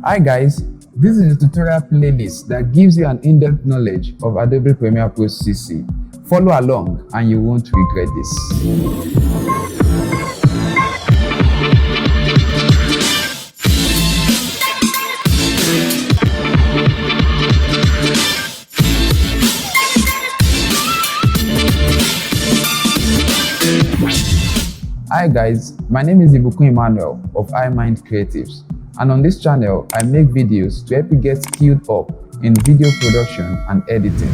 Hi guys, this is a tutorial playlist that gives you an in-depth knowledge of Adobe Premiere Pro CC. Follow along and you won't regret this. Hi guys, my name is Ibukun Emmanuel of iMind Creatives, and on this channel I make videos to help you get skilled up in video production and editing.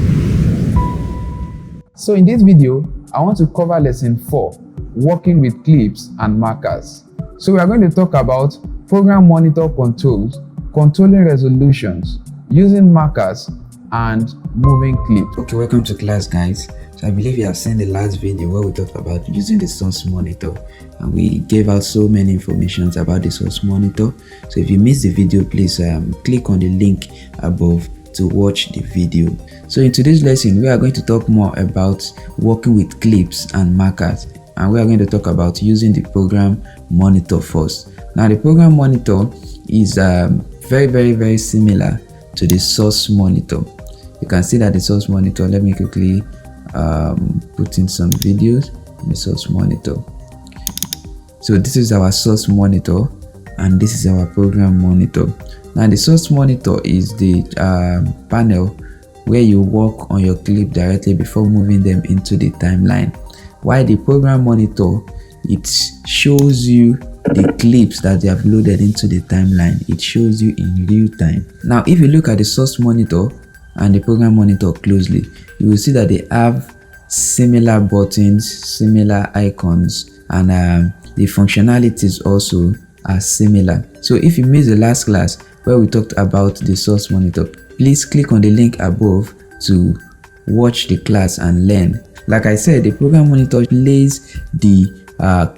So in this video, I want to cover lesson 4, working with clips and markers. So we are going to talk about program monitor controls, controlling resolutions, using markers, and moving clips. Okay, welcome to class guys. So I believe you have seen the last video where we talked about using the source monitor, and we gave out so many informations about the source monitor. So if you missed the video, please click on the link above to watch the video. So in today's lesson, we are going to talk more about working with clips and markers, and we are going to talk about using the program monitor first. Now the program monitor is very similar to the source monitor. You can see that the source monitor, let me quickly put in some videos in the source monitor. So this is our source monitor and this is our program monitor. Now the source monitor is the panel where you work on your clip directly before moving them into the timeline, while the program monitor, it shows you the clips that they have loaded into the timeline. It shows you in real time. Now if you look at the source monitor and the program monitor closely, you will see that they have similar buttons, similar icons, and the functionalities also are similar. So if you missed the last class where we talked about the source monitor, please click on the link above to watch the class and learn. Like I said, the program monitor plays the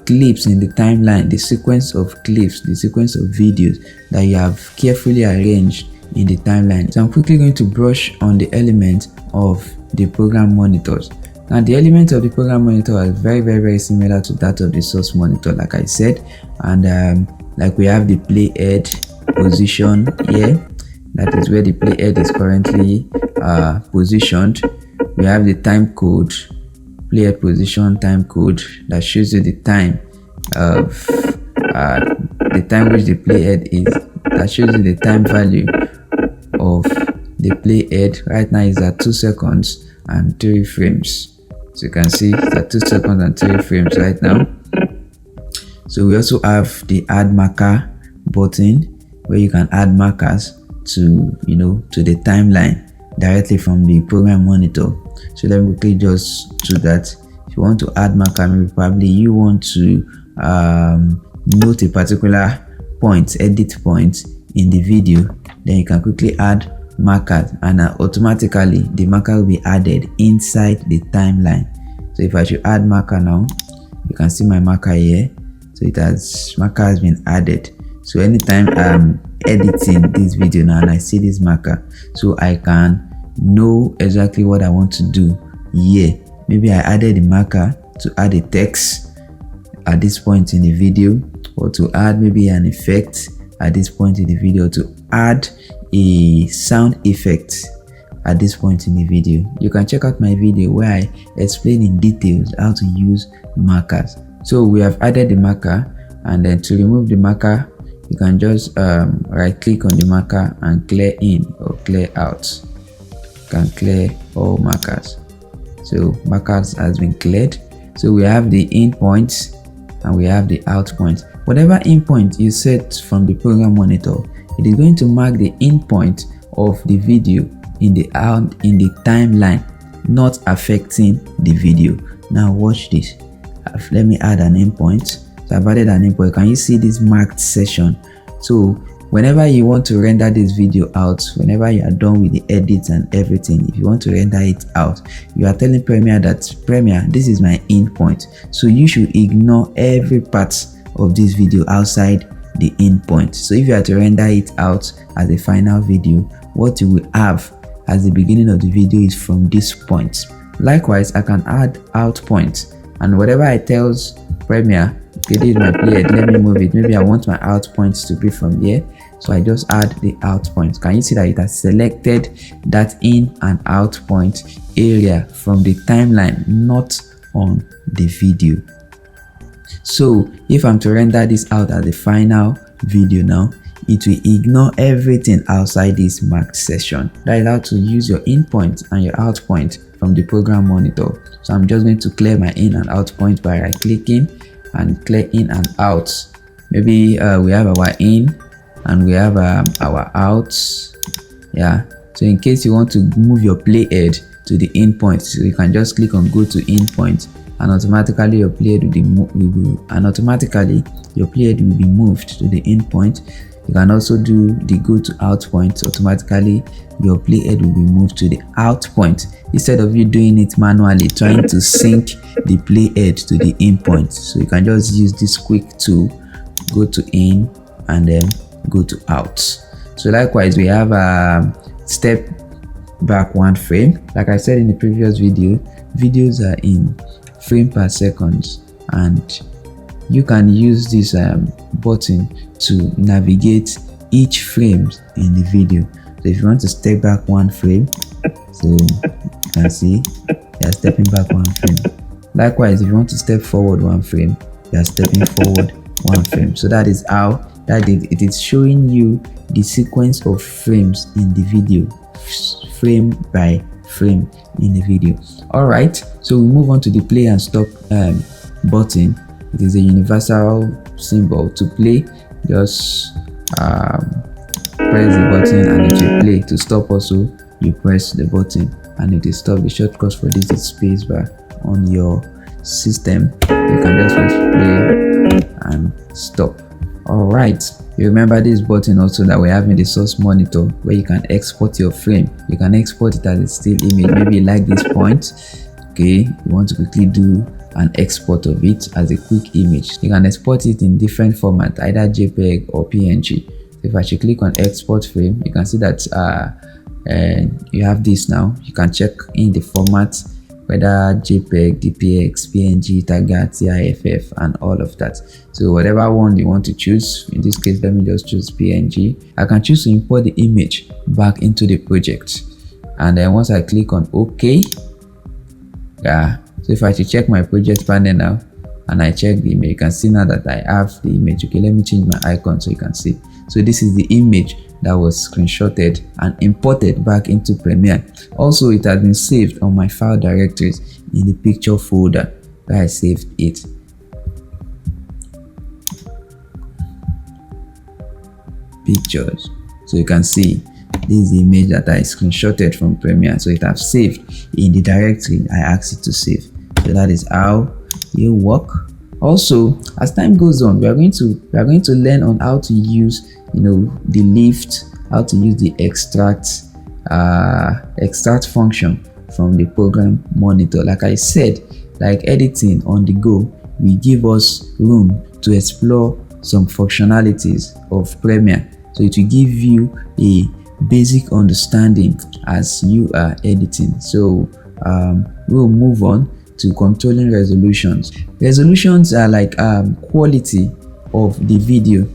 clips in the timeline, the sequence of clips, the sequence of videos that you have carefully arranged in the timeline. So I'm quickly going to brush on the elements of the program monitors. Now the elements of the program monitor are very similar to that of the source monitor, like I said, and like we have the playhead position here. That is where the playhead is currently positioned. We have the time code, playhead position time code, that shows you the time of the time which the playhead is. That shows you the time value of the playhead. Right now is at 2 seconds and 3 frames. So you can see it's at 2 seconds and 3 frames right now. So we also have the add marker button where you can add markers to to the timeline directly from the program monitor. So let me quickly just do that. If you want to add marker, maybe probably you want to note a particular point, edit point in the video, then you can quickly add markers, and automatically the marker will be added inside the timeline. So if I should add marker now, you can see my marker here. So marker has been added. So anytime I'm editing this video now and I see this marker, so I can know exactly what I want to do here. Maybe I added the marker to add a text at this point in the video, or to add maybe an effect at this point in the video, to add a sound effect at this point in the video. You can check out my video where I explain in details how to use markers. So we have added the marker, and then to remove the marker, you can just right click on the marker and clear in or clear out. You can clear all markers. So markers has been cleared. So we have the in points and we have the out points. Whatever in point you set from the program monitor, it is going to mark the in point of the video in the timeline, not affecting the video. Now watch this. Let me add an endpoint. So I've added an endpoint. Can you see this marked section? So whenever you want to render this video out, whenever you are done with the edits and everything, if you want to render it out, you are telling Premiere that Premiere, this is my endpoint. So you should ignore every part of this video outside the endpoint. So if you are to render it out as a final video, what you will have as the beginning of the video is from this point. Likewise, I can add out points, and whatever I tells Premiere, okay, this is my playhead, let me move it. Maybe I want my out points to be from here. so I just add the out point. Can you see that it has selected that in and out point area from the timeline, not on the video? So if I'm to render this out as the final video now, it will ignore everything outside this marked section. That is how to use your in point and your out point from the program monitor. So I'm just going to clear my in and out point by right clicking and clear in and out. Maybe we have our in and we have our outs. Yeah, so in case you want to move your playhead to the in point, so you can just click on go to in point, and automatically your playhead will be moved to the in point. You can also do the go to out point. Automatically your playhead will be moved to the out point, instead of you doing it manually trying to sync the playhead to the in point. So you can just use this quick tool, go to in and then go to out. So likewise, we have a step back one frame. Like I said in the previous video, videos are in frame per second, and you can use this button to navigate each frame in the video. So if you want to step back one frame, so you can see you are stepping back one frame. Likewise, if you want to step forward one frame, you are stepping forward one frame. So that is how it is showing you the sequence of frames in the video, frame by frame in the video. All right, so we move on to the play and stop button. It is a universal symbol. To play, just press the button and it will play. To stop also, you press the button and it will stop. The shortcut for this is spacebar. On your system, you can just press play and stop. All right, you remember this button also that we have in the source monitor, where you can export your frame. You can export it as a still image. Maybe you like this point, okay, you want to quickly do an export of it as a quick image. You can export it in different formats, either JPEG or PNG. If I should click on export frame, you can see that you have this now. You can check in the format, whether JPEG, DPX, PNG, TAGA, TIFF, and all of that. So whatever one you want to choose, in this case, let me just choose PNG. I can choose to import the image back into the project. And then once I click on OK, yeah, so if I should check my project panel now, and I check the image, you can see now that I have the image. Okay, let me change my icon so you can see. So this is the image that was screenshotted and imported back into Premiere. Also, it has been saved on my file directories in the picture folder where I saved it. Pictures. So you can see this is the image that I screenshotted from Premiere. So it has saved in the directory I asked it to save. So that is how you work. Also, as time goes on, we are going to learn on how to use, the lift, how to use the extract function from the program monitor. Like I said, like editing on the go, will give us room to explore some functionalities of Premiere. So it will give you a basic understanding as you are editing. So we'll move on to controlling resolutions. Resolutions are like quality of the video.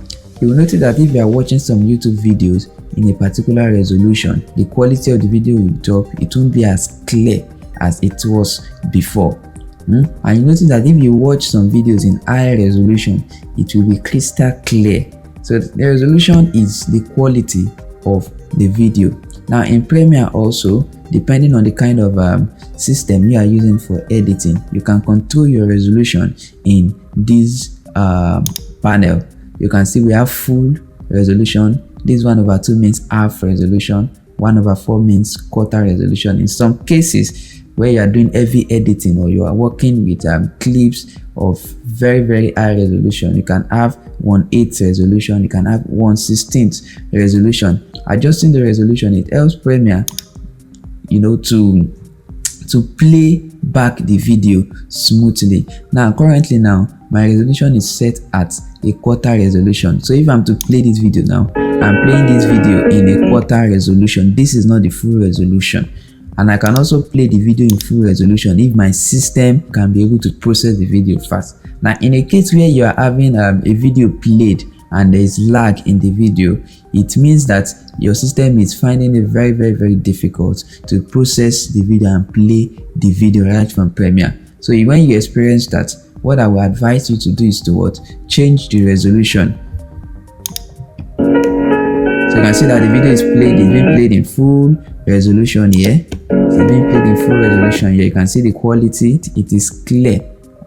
You will notice that if you are watching some YouTube videos in a particular resolution, the quality of the video will drop. It won't be as clear as it was before. And you notice that if you watch some videos in high resolution, it will be crystal clear. So the resolution is the quality of the video. Now in Premiere also, depending on the kind of system you are using for editing, you can control your resolution in this panel. You can see we have full resolution. This 1/2 means half resolution. 1/4 means quarter resolution. In some cases where you are doing heavy editing or you are working with clips of very high resolution, you can have 1/8 resolution, you can have 1/16 resolution. Adjusting the resolution, it helps Premiere to play back the video smoothly. Now currently my resolution is set at a quarter resolution. So if I'm to play this video now, I'm playing this video in a quarter resolution. This is not the full resolution. And I can also play the video in full resolution if my system can be able to process the video fast. Now in a case where you are having a video played and there is lag in the video, it means that your system is finding it very difficult to process the video and play the video right from Premiere. So when you experience that, what I will advise you to do is to change the resolution. So you can see that the video is being played in full resolution here. It's being played in full resolution here. You can see the quality, it is clear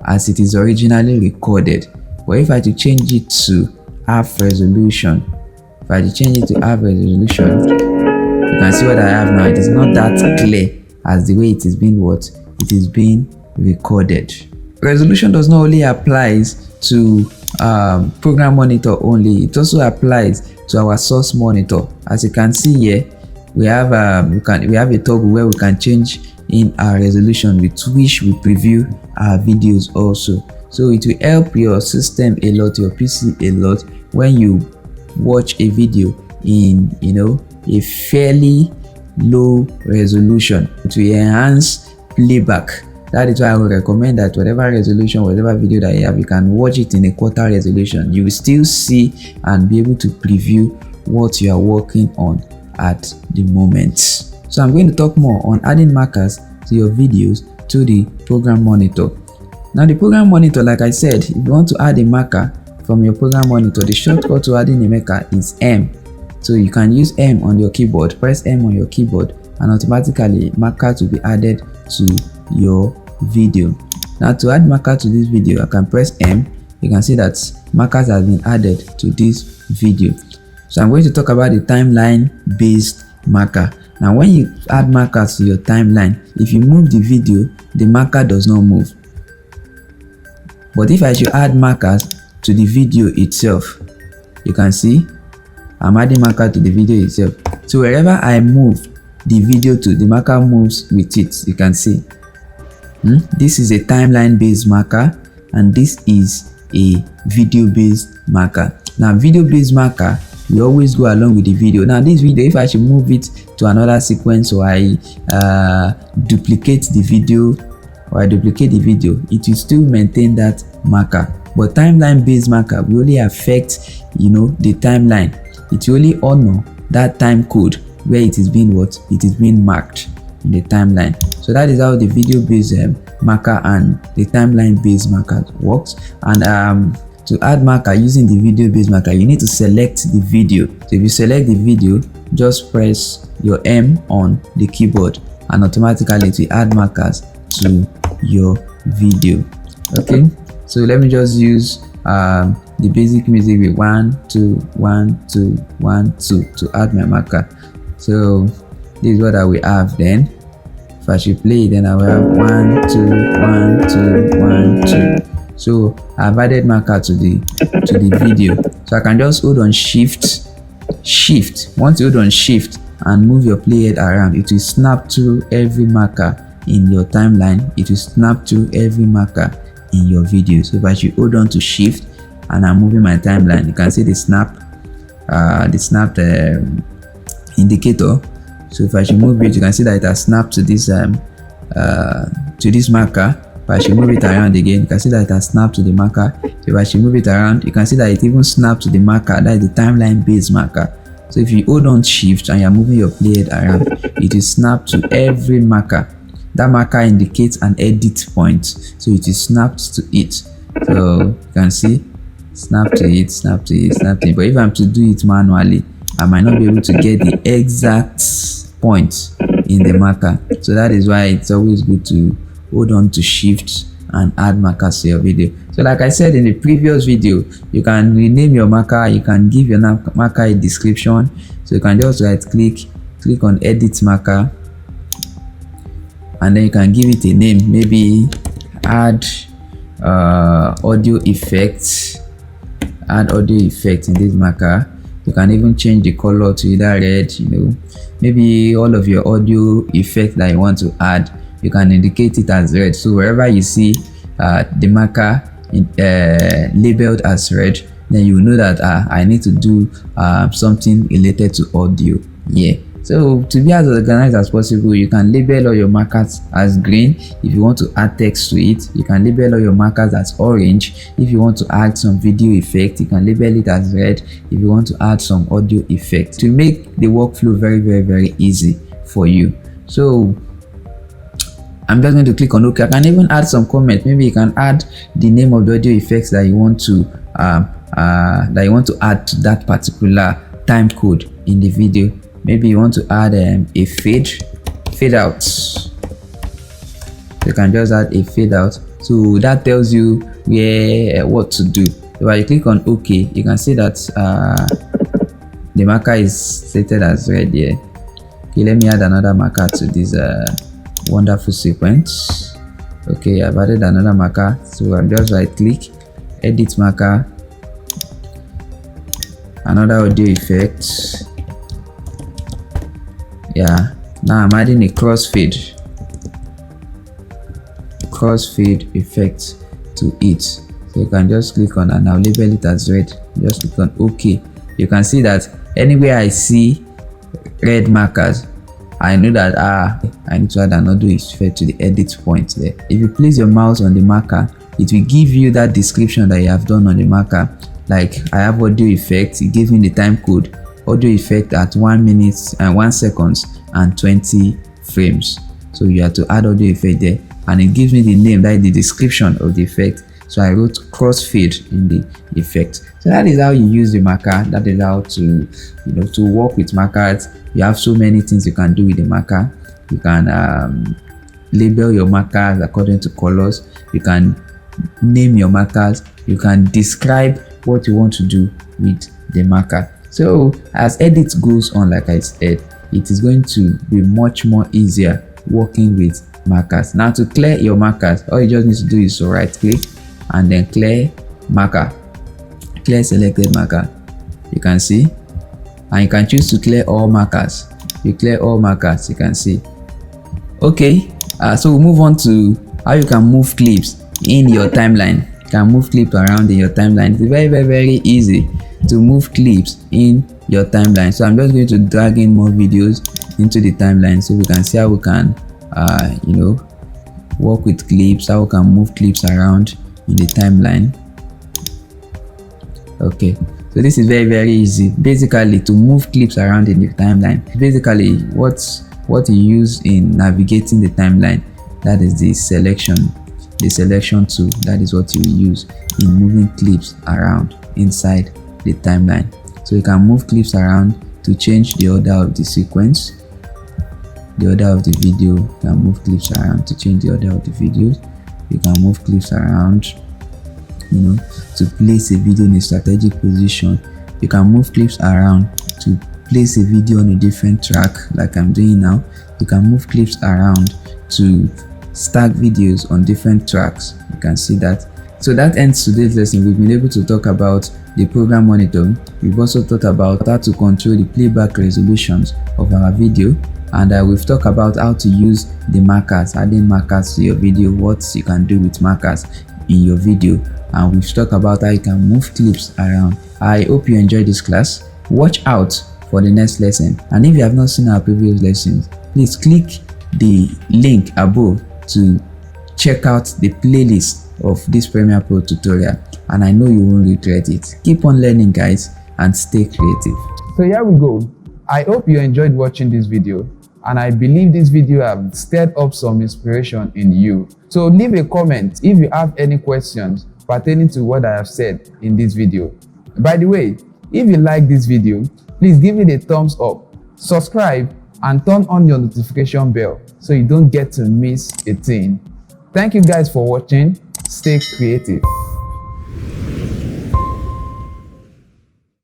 as it is originally recorded. But if I to change it to half resolution, you can see what I have now. It is not that clear as the way it is being recorded. Resolution does not only applies to program monitor only, it also applies to our source monitor. As you can see here, we have a toggle where we can change in our resolution with which we preview our videos also. So it will help your system a lot, your PC a lot, when you watch a video in a fairly low resolution. It will enhance playback. That is why I would recommend that whatever resolution, whatever video that you have, you can watch it in a quarter resolution. You will still see and be able to preview what you are working on at the moment. So I'm going to talk more on adding markers to your videos to the program monitor. Now the program monitor, like I said, if you want to add a marker from your program monitor, the shortcut to adding a marker is M. So you can use M on your keyboard, press M on your keyboard, and automatically markers will be added to your video. Now to add marker to this video, I can press M. You can see that markers have been added to this video. So I'm going to talk about the timeline based marker. Now when you add markers to your timeline, if you move the video, the marker does not move. But if I should add markers to the video itself, you can see I'm adding marker to the video itself. So wherever I move the video to, the marker moves with it. You can see this is a timeline based marker and this is a video based marker. Now video based marker, we always go along with the video. Now this video, if I should move it to another sequence, or I duplicate the video, it will still maintain that marker. But timeline based marker will only affect the timeline. It will only honor that time code where it is being marked in the timeline. So that is how the video based marker and the timeline based marker works. And to add marker using the video based marker, you need to select the video. So if you select the video, just press your M on the keyboard and automatically it will add markers to your video. Okay, so let me just use the basic music with 1 2 1 2 1 2 to add my marker. So this is what I will have. Then if I should play, then I will have 1 2 1 2 1 2. So I've added marker to the video. So I can just hold on shift. Once you hold on shift and move your playhead around, it will snap through every marker in your timeline. It will snap through every marker in your video. So if I should hold on to shift and I'm moving my timeline, you can see the snap indicator. So if I should move it, you can see that it has snapped to this marker. If I should move it around again, you can see that it has snapped to the marker. So if I should move it around, you can see that it even snapped to the marker. That is the timeline based marker. So if you hold on shift and you're moving your playhead around, it will snap to every marker. That marker indicates an edit point, so it is snapped to it. So you can see snap to it. But if I'm to do it manually, I might not be able to get the exact point in the marker. So that is why it's always good to hold on to shift and add markers to your video. So like I said in the previous video, you can rename your marker, you can give your marker a description. So you can just right click on edit marker, and then you can give it a name, maybe add audio effects in this marker. You can even change the color to either red, maybe all of your audio effects that you want to add, you can indicate it as red. So wherever you see the marker labeled as red, then you know that I need to do something related to audio. Yeah, So to be as organized as possible, you can label all your markers as green. If you want to add text to it, you can label all your markers as orange. If you want to add some video effect, you can label it as red. If you want to add some audio effect, to make the workflow very easy for you. So I'm just going to click on OK. I can even add some comment. Maybe you can add the name of the audio effects that you want to add to that particular time code in the video. Maybe you want to add a fade out. So you can just add a fade out. So that tells you what to do. If I click on OK, you can see that the marker is stated as red here. Okay, let me add another marker to this wonderful sequence. Okay, I've added another marker, so I'm just right click, edit marker, another audio effect. Yeah, now I'm adding a crossfade effect to it. So you can just click on and I'll label it as red. Just click on OK. You can see that anywhere I see red markers, I know that I need to add another effect to the edit point there. If you place your mouse on the marker, it will give you that description that you have done on the marker. Like I have audio effect, it gives me the time code, audio effect at 1 minute and 1 second and 20 frames. So you have to add audio effect there, and it gives me the name, that is the description of the effect. So I wrote crossfade in the effect. So that is how you use the marker. That is how to to work with markers. You have so many things you can do with the marker. You can label your markers according to colors. You can name your markers. You can describe what you want to do with the marker. So as edit goes on, like I said, it is going to be much more easier working with markers. Now to clear your markers, all you just need to do is to right click and then clear marker, clear selected marker. You can see, and you can choose to clear all markers. You clear all markers, you can see. Okay, so we'll move on to how you can move clips in your timeline. You can move clips around in your timeline. It's very easy to move clips in your timeline. So I'm just going to drag in more videos into the timeline so we can see how we can work with clips, how we can move clips around in the timeline. Okay, so this is very easy. Basically, to move clips around in the timeline, basically what you use in navigating the timeline, that is the selection tool. That is what you use in moving clips around inside the timeline. So you can move clips around to change the order of the sequence, the order of the video. You can move clips around to change the order of the videos. You can move clips around to place a video in a strategic position. You can move clips around to place a video on a different track, like I'm doing now. You can move clips around to stack videos on different tracks. You can see that. So that ends today's lesson. We've been able to talk about the program monitor. We've also talked about how to control the playback resolutions of our video, and we've talked about how to use the markers, adding markers to your video, what you can do with markers in your video, and we've talked about how you can move clips around. I hope you enjoyed this class. Watch out for the next lesson, and if you have not seen our previous lessons, please click the link above to check out the playlist of this Premiere Pro tutorial, and I know you won't regret it. Keep on learning, guys, and stay creative. So here we go. I hope you enjoyed watching this video, and I believe this video have stirred up some inspiration in you. So leave a comment if you have any questions pertaining to what I have said in this video. By the way, if you like this video, please give it a thumbs up, subscribe, and turn on your notification bell so you don't get to miss a thing. Thank you guys for watching. Stay creative.